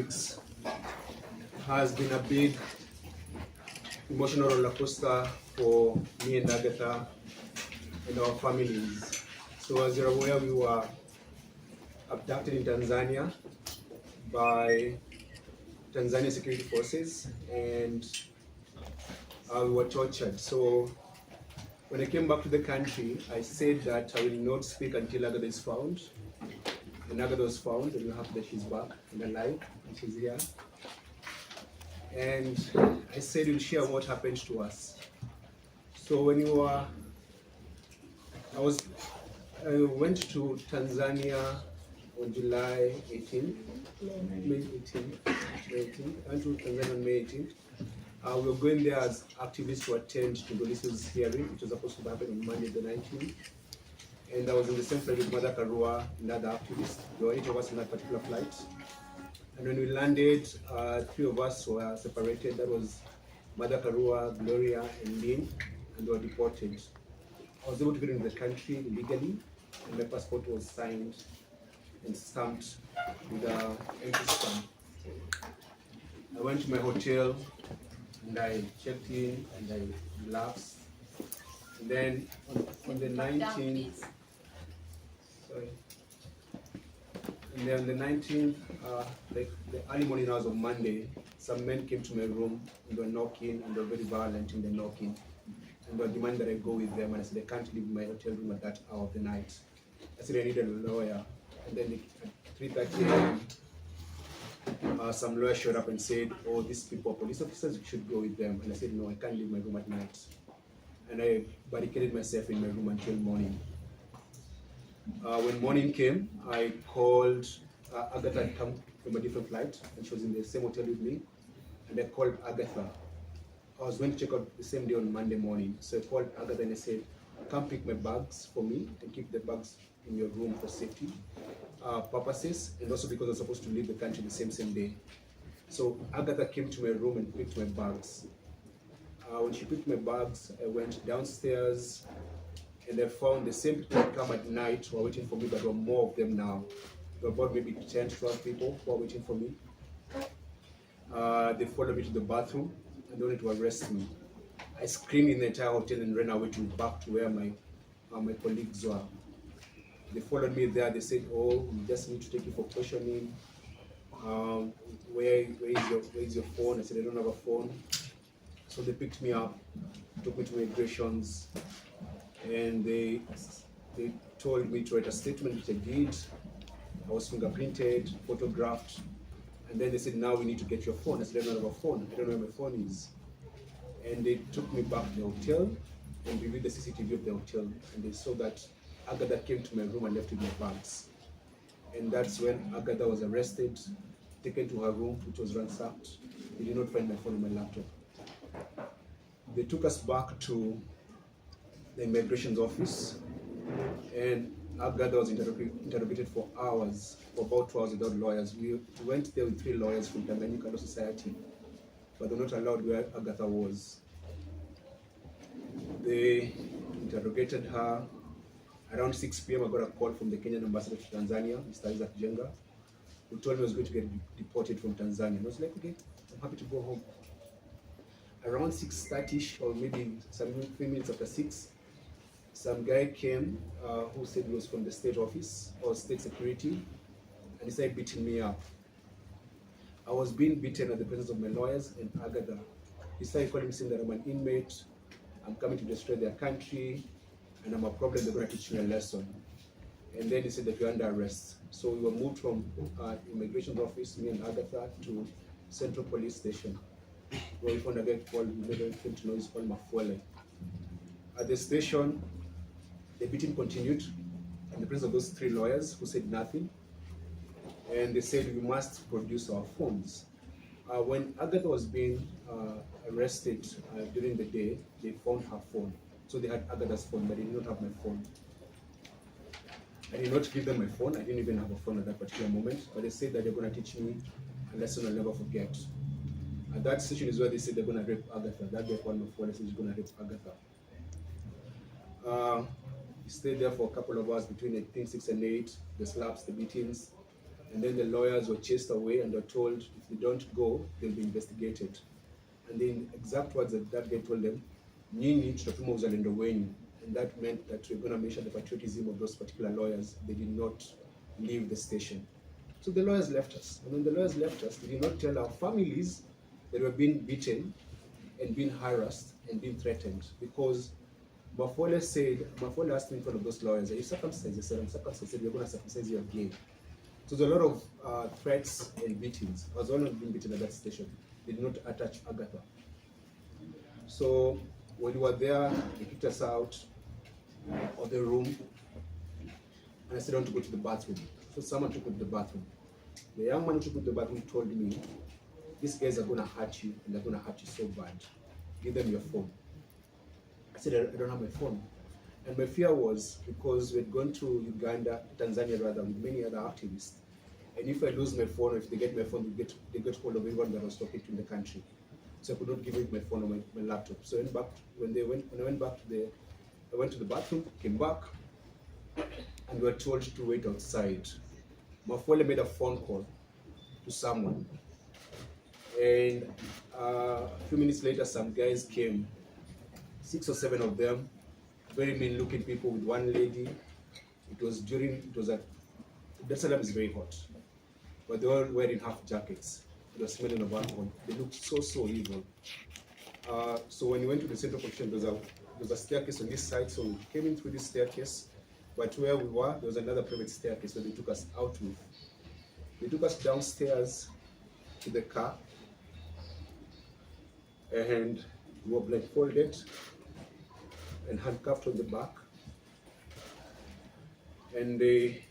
weeks has been a big emotional roller coaster for me and Agatha and our families. So as you're aware, we were abducted in Tanzania by Tanzania security forces, and we were tortured. So when I came back to the country, I said that I will not speak until Agatha is found. And Agatha was found, and we're happy that she's back and alive, and she's here. And I said we'll share what happened to us. So when you were, I went to Tanzania on July 18th, May 18th, I went to Tanzania on May 18th. We were going there as activists to attend to Police's hearing, which was supposed to happen on Monday the 19th. And I was in the same flight with Mother Karua and other activists. There were 8 of us in that particular flight. And when we landed, 3 of us were separated. That was Mother Karua, Gloria, and Lynn, and they were deported. I was able to get into the country legally, and my passport was signed and stamped with an empty stamp. I went to my hotel, and I checked in, and I relaxed. And then on the 19th, and then on the 19th, like the early morning hours of Monday, some men came to my room and they were knocking, and they were very violent in the knocking. And they were demanding that I go with them, and I said I can't leave my hotel room at that hour of the night. I said I needed a lawyer. And then at 3:30 a.m., some lawyer showed up and said, oh, these people are police officers, you should go with them. And I said, no, I can't leave my room at night. And I barricaded myself in my room until morning. When morning came, I called Agatha had come from a different flight, and she was in the same hotel with me. And I called Agatha. I was going to check out the same day on Monday morning. So I called Agatha and I said, come pick my bags for me and keep the bags in your room for safety purposes, and also because I was supposed to leave the country the same day. So Agatha came to my room and picked my bags. When she picked my bags, I went downstairs and I found the same people who come at night who are waiting for me, but there were more of them now. There were about maybe 10 to 12 people who are waiting for me. They followed me to the bathroom and they wanted to arrest me. I screamed in the entire hotel and ran away back to where my colleagues were. They followed me there. They said, oh, we just need to take you for questioning. Where is your phone? I said, I don't have a phone. So they picked me up, took me to migrations, and they told me to write a statement, which I did. I was fingerprinted, photographed, and then they said, now we need to get your phone. I said, I don't have a phone. I don't know where my phone is. And they took me back to the hotel and reviewed the CCTV of the hotel, and they saw that Agatha came to my room and left with my bags. And that's when Agatha was arrested, taken to her room, which was ransacked. They did not find my phone and my laptop. They took us back to the immigration office, and Agatha was interrogated for hours, for about 2 hours without lawyers. We went there with 3 lawyers from Tanganyika Law Society, but they were not allowed where Agatha was. They interrogated her. Around 6 p.m. I got a call from the Kenyan ambassador to Tanzania, Mr. Isaac Jenga, who told me I was going to get deported from Tanzania. I was like, okay, I'm happy to go home. Around 6:30 or maybe some 3 minutes after 6, some guy came who said he was from the state office or state security, and he started beating me up. I was being beaten at the presence of my lawyers and Agatha. He started calling me, saying that I'm an inmate, I'm coming to destroy their country, and I'm a problem, they're going to teach me a lesson. And then he said that we're under arrest. So we were moved from immigration office, me and Agatha, to Central Police Station, where we found a guy called, we never came to know, he's called Mafuele. At the station, the beating continued, in the presence of those 3 lawyers who said nothing. And they said we must produce our phones. When Agatha was being arrested during the day, they found her phone. So they had Agatha's phone, but they did not have my phone. I did not give them my phone. I didn't even have a phone at that particular moment, but they said that they're going to teach me a lesson I'll never forget. At that session is where they said they're going to rape Agatha. That guy called my phone and said he's going to rape Agatha. He stayed there for a couple of hours between I think 6 and 8, the slaps, the beatings. And then the lawyers were chased away and were told if they don't go, they'll be investigated. And the exact words that guy told them, nyinyi tutatuma uzalendo wenyu. And that meant that we're going to measure the patriotism of those particular lawyers. They did not leave the station. So the lawyers left us. And when the lawyers left us, they did not tell our families that were being beaten and being harassed and being threatened. Because Mafole asked me in front of those lawyers, are you circumcised? I said, I'm circumcised. I said, we're going to circumcise you again. So there's a lot of threats and beatings. I was only being beaten at that station. They did not attach Agatha. So when we were there, they kicked us out of the room. And I said, I want to go to the bathroom. So someone took me to the bathroom. The young man who took me to the bathroom told me, these guys are going to hurt you, and they're going to hurt you so bad. Give them your phone. I said, I don't have my phone. And my fear was because we had gone to Uganda, Tanzania rather, with many other activists. And if I lose my phone, or if they get my phone, they get hold of everyone that I was talking to in the country. So I could not give them my phone or my laptop. So when I went back I went to the bathroom, came back, and we were told to wait outside. Mafole made a phone call to someone. And a few minutes later, some guys came, 6 or 7 of them, very mean looking people with one lady. It was at, that time is very hot, but they were wearing half jackets. It was smelling of alcohol. They looked so evil. So when we went to the central position, there was a staircase on this side, so we came in through this staircase, but where we were, there was another private staircase where they took us out with. They took us downstairs to the car, and we were blindfolded and handcuffed on the back. And it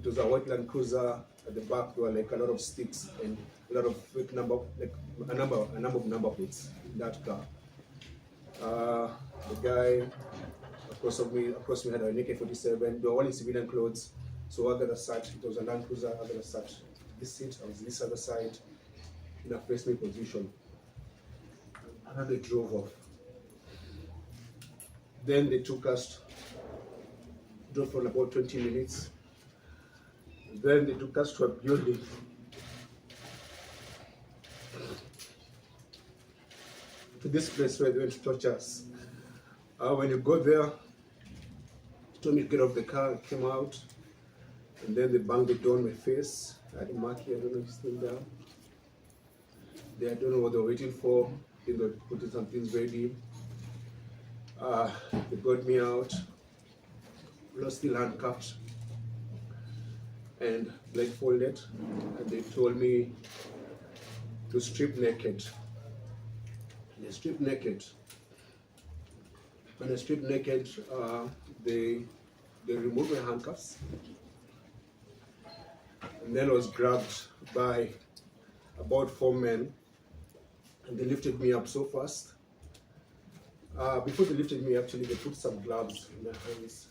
was a white Land Cruiser. At the back, there were like a lot of sticks and a lot of fake number, like a number of number plates in that car. The guy across me had an AK-47. They were all in civilian clothes. So Agatha sat, it was a Land Cruiser. Agatha sat this seat, I was this other side, in a face me position. And then they drove off. Then they took us, drove for about 20 minutes. Then they took us to a building. To this place where they went to torture us. When you go there, they told me to get off the car, I came out, and then they banged the door on my face. I had a mark here, I don't know if it's still there. I don't know what they were waiting for. They were putting some things ready. They got me out, was still handcuffed and blindfolded, and they told me to strip naked. They stripped naked. When I stripped naked, they removed my handcuffs, and then I was grabbed by about 4 men, and they lifted me up so fast. Before they lifted me, actually, they put some gloves in my hands.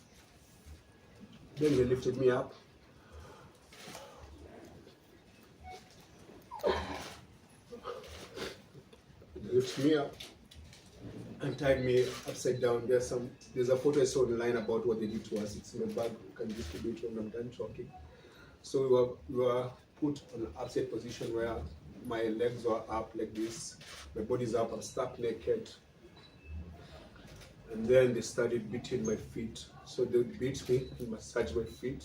Then they lifted me up. They lifted me up and tied me upside down. There's a photo I saw online about what they did to us. It's in my bag. You can distribute it when I'm done talking. So we were put on an upside position where my legs were up like this, my body's up, I'm stuck naked. And then they started beating my feet. So they beat me and massage my feet.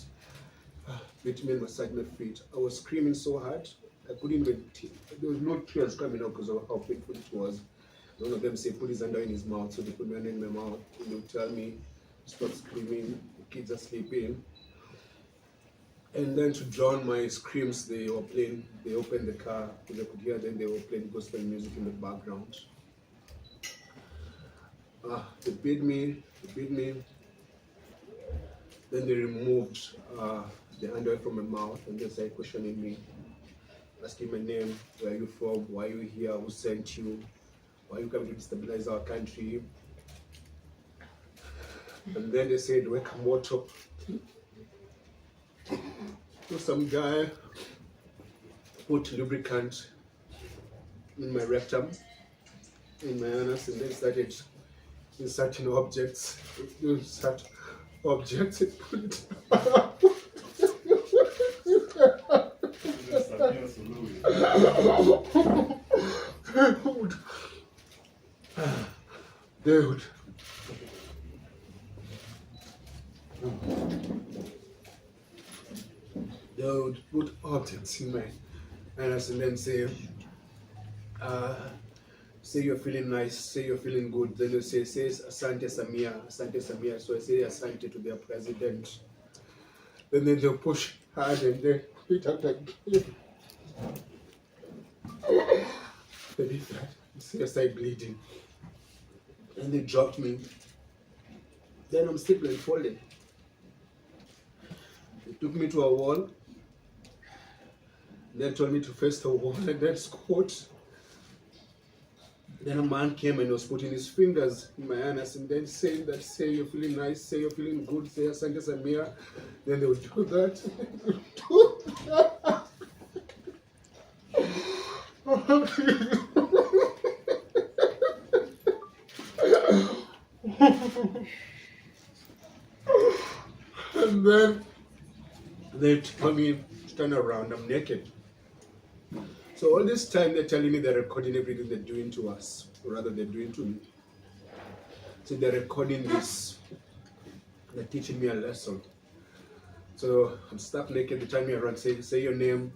Beat me and massage my feet. I was screaming so hard, I couldn't even, there was no tears coming out because of how painful it was. One of them said, put his hand in his mouth. So they put my hand in my mouth. And they would tell me, stop screaming, the kids are sleeping. And then to drown my screams, they opened the car, because I could hear them, they were playing gospel music in the background. They beat me, then they removed the underwear from my mouth, and they started questioning me, asking my name, where are you from, why are you here, who sent you, why are you coming to destabilize our country? And then they said, wake moto. So some guy put lubricant in my rectum, in my anus, and then started inserting objects. Insert objects and put it Dude. Dude, put objects in my hands and then say you're feeling nice, say you're feeling good, then you say Asante Samia, Asante Samia. So I say Asante to their president. Then they'll push hard and then hit out like you see your side bleeding. And they dropped me. Then I'm still blindfolded. They took me to a wall. Then told me to face the wall and then squat. Then a man came and was putting his fingers in my anus and then saying that, say you're feeling nice, say you're feeling good, say Asante Samia. Then they would do that. And then they tell me to turn around, I'm naked. So all this time they're telling me they're recording everything they're doing to us, or rather they're doing to me. So they're recording this, they're teaching me a lesson. So I'm stuck naked, they tell me around, say your name,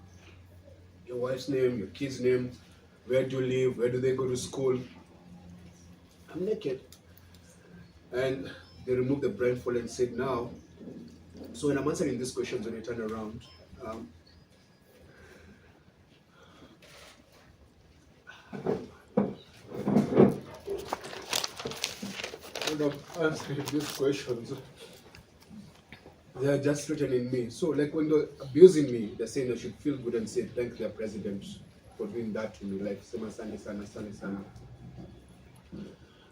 your wife's name, your kid's name, where do you live, where do they go to school. I'm naked. And they removed the blindfold and said now, so when I'm answering these questions, when I turn around, when I'm answering these questions, they are just threatening me. So like when they're abusing me, they're saying I should feel good and say thank their president for doing that to me, like Sema Sani Sana, Sani Sana.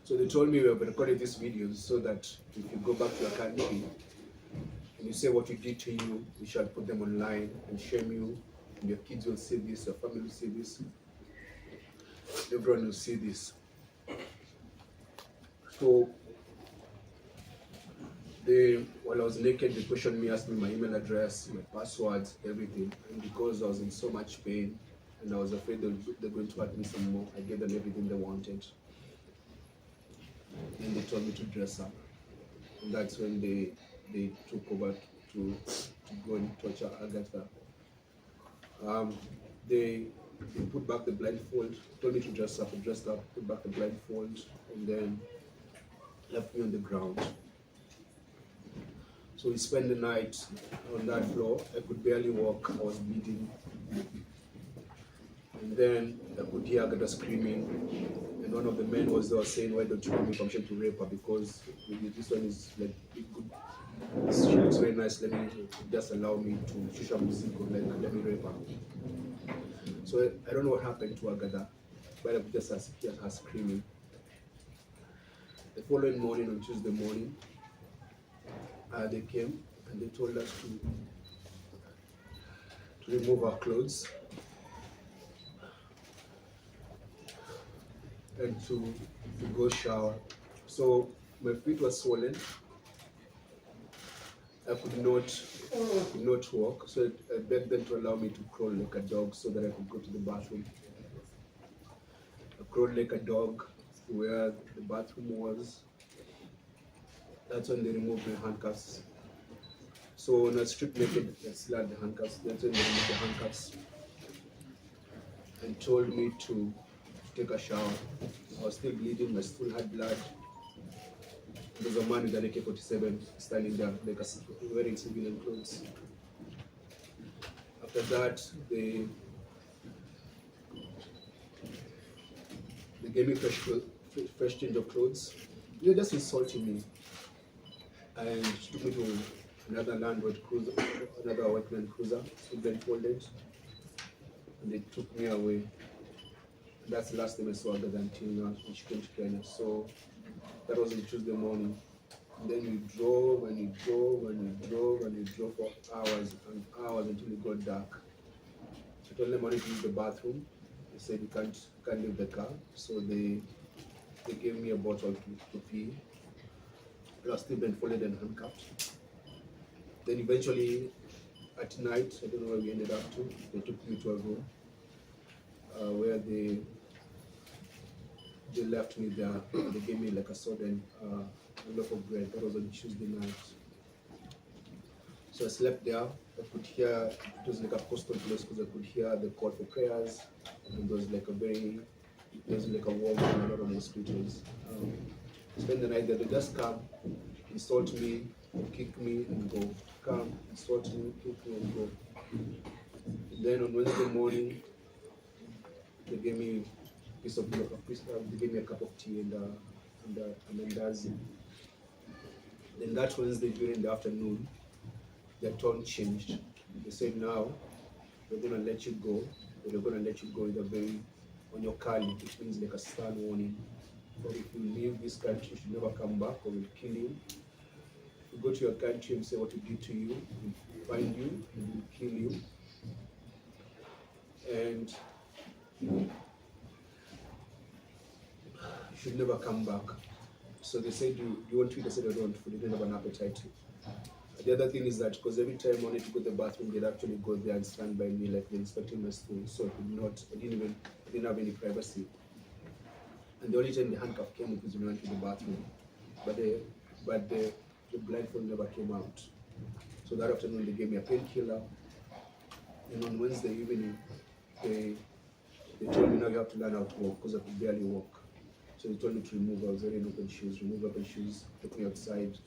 So they told me we have recorded these videos so that if you go back to your country and you say what we did to you, we shall put them online and shame you, and your kids will see this, your family will see this, everyone will see this. So while I was naked, they questioned me, asked me my email address, my passwords, everything. And because I was in so much pain and I was afraid they're going to hurt me some more, I gave them everything they wanted. And they told me to dress up. And that's when they took over to go and torture Agatha. They put back the blindfold, told me to dress up, I dressed up, put back the blindfold, and then left me on the ground. So we spent the night on that floor. I could barely walk, I was bleeding. And then I could hear Agatha screaming. And one of the men was there saying, why don't you give me permission to rape her? Because this one is like good. She looks very nice, let me just allow me to shusha music or like let me rape her. So I don't know what happened to Agatha, but I could just hear her screaming. The following morning, on Tuesday morning, they came and they told us to remove our clothes and to go shower. So my feet were swollen. I could not walk. So I begged them to allow me to crawl like a dog so that I could go to the bathroom. I crawled like a dog to where the bathroom was. That's when they removed my handcuffs. So when I stripped naked, I still had the handcuffs. That's when they removed the handcuffs and told me to take a shower. I was still bleeding, I still had blood. There was a man with an AK-47 standing there, like wearing civilian clothes. After that, they gave me fresh change of clothes. They were just insulting me. And took me to another landward cruiser, another workman cruiser, blindfolded, and they took me away. That's the last time I saw Agatha until now when she came to Kenya. So that was on Tuesday morning. And then we drove and we drove and we drove and we drove for hours and hours until it got dark. I told them I wanted to use the bathroom. They said you can't leave the car. So they gave me a bottle to pee. I was still blindfolded and handcuffed. Then eventually at night, I don't know where we ended up to, they took me to a room. where they left me there. They gave me like a soda and a loaf of bread. That was on Tuesday night. So I slept there. I could hear, it was like a coastal place because I could hear the call for prayers. And there was like a warm and a lot of mosquitoes. Spend the night there. They just come, insult me, kick me and go. Come, insult me, kick me and go. Then on Wednesday morning, they gave me a piece of milk, they gave me a cup of tea and an mandazi. Then that Wednesday during the afternoon, their tone changed. They said, now we're going to let you go, but we're going to let you go on your kali, which means like a stern warning. But if you leave this country, you should never come back or we'll kill you. If you go to your country and say what we did to you, we'll find you and we'll kill you. And you should never come back. So they said, do you want to eat? I said, I don't. We didn't have an appetite. The other thing is that because every time I wanted to go to the bathroom, they'd actually go there and stand by me like they're inspecting my stool. So I didn't have any privacy. And the only time the handcuff came up was when I went to the bathroom. But the blindfold never came out. So that afternoon they gave me a painkiller. And on Wednesday evening, they told me now you have to learn how to walk because I could barely walk. So they told me to remove. I was wearing open shoes. Remove open shoes. Took me outside.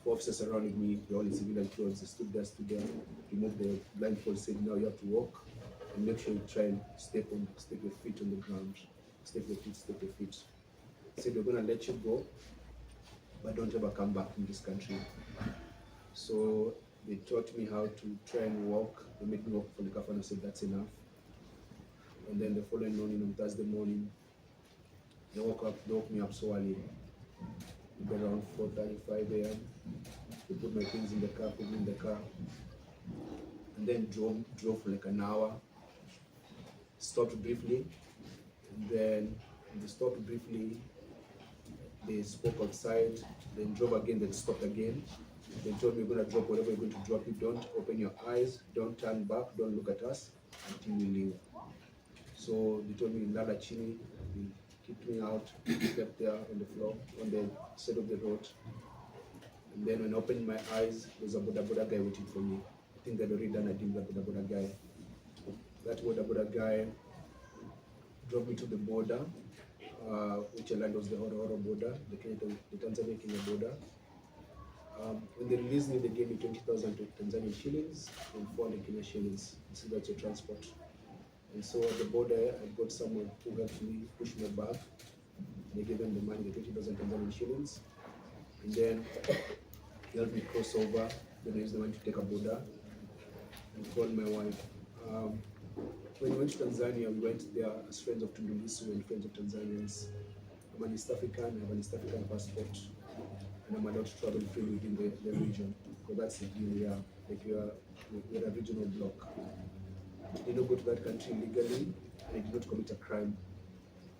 Officers surrounded me, they're all in civilian clothes. They stood there, removed the blindfold, said, now you have to walk and make sure you try and step your feet on the ground. Step your feet. Said, we're going to let you go, but don't ever come back in this country. So they taught me how to try and walk. They made me walk for the half and I said, that's enough. And then the following morning, on Thursday morning, they woke me up so early. Around 4:35 a.m. They put my things in the car, put me in the car, and then drove for like an hour. Stopped briefly, and then they stopped briefly. They spoke outside, then drove again, then stopped again. They told me, you're going to drop whatever you're going to drop. You don't open your eyes, don't turn back, don't look at us until we leave. So they told me, lala chini. Kicked me out, slept there on the floor, on the side of the road. And then when I opened my eyes, there was a Boda guy waiting for me. I think they'd already done a deal with the Boda guy. That Boda guy drove me to the border, which land was the Horo border, the Tanzania-Kenya border. When they released me, they gave me 20,000 Tanzanian shillings and 400 Kenya shillings. So that's your transport. And so at the border, I got someone who helped me push my bag. They gave them the money, the 20,000 Tanzanian shillings. And then he helped me cross over. Then I used the money to take a border and called my wife. When we went to Tanzania, we went there as friends of Tundulisu and friends of Tanzanians. I'm an East African, I have an East African passport, and I'm allowed to travel freely within the region. Because that's the deal, yeah. Like we're a regional bloc. I did not go to that country legally, and I did not commit a crime.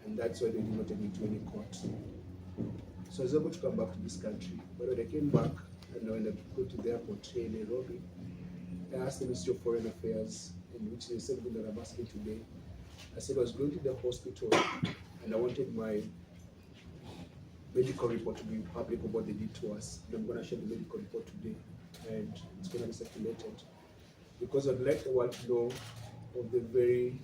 And that's why they did not take me to any court. So I was able to come back to this country. But when I came back, and when I go to the airport in Nairobi, I asked the Ministry of Foreign Affairs, in which they said that I'm asking today. I said I was going to the hospital, and I wanted my medical report to be public of what they did to us. And I'm going to share the medical report today, and it's going to be circulated. Because I'd like the world to know of the very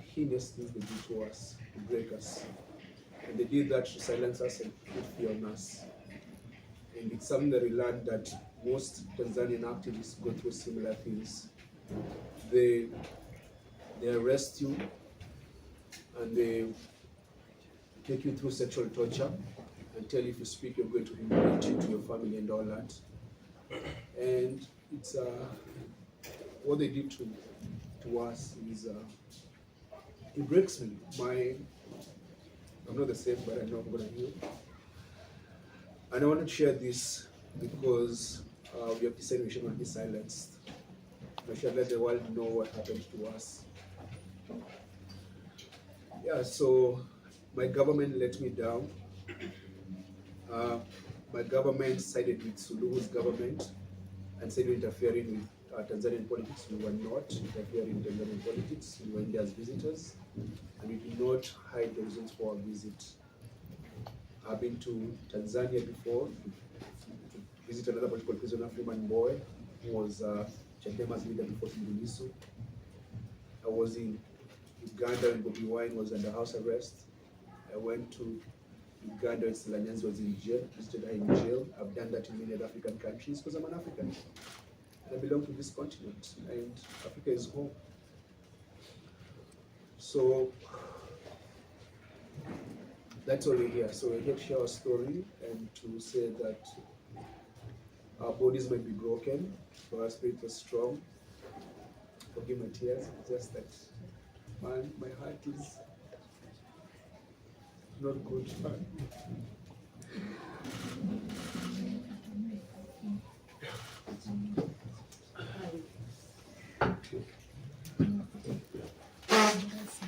heinous things they did to us, to break us. And they did that to silence us and put fear on us. And it's something that we learned that most Tanzanian activists go through similar things. They arrest you and they take you through sexual torture and tell you if you speak you're going to humiliate you to your family and all that. And it's what they did to us is it breaks me. I'm not the same, but I know I'm gonna heal. And I want to share this because we have decided we should not be silenced. We should let the world know what happened to us. Yeah, so my government let me down. My government sided with Suluhu's government and said we're interfering Tanzanian politics. We were not interfering in Tanzanian politics. We went there as visitors, and we did not hide the reasons for our visit. I've been to Tanzania before to visit another political prisoner, Freeman Boy, who was Chadema's leader before Tundu. I was in Uganda when Bobi Wine was under house arrest. I went to Uganda when Nyanzi was in jail, visited her in jail. I've done that in many other African countries because I'm an African. I belong to this continent, and Africa is home. So that's why we're here. So we're here to share our story and to say that our bodies might be broken, but our spirits are strong. Forgive my tears, it's just that, man, my heart is not good, man.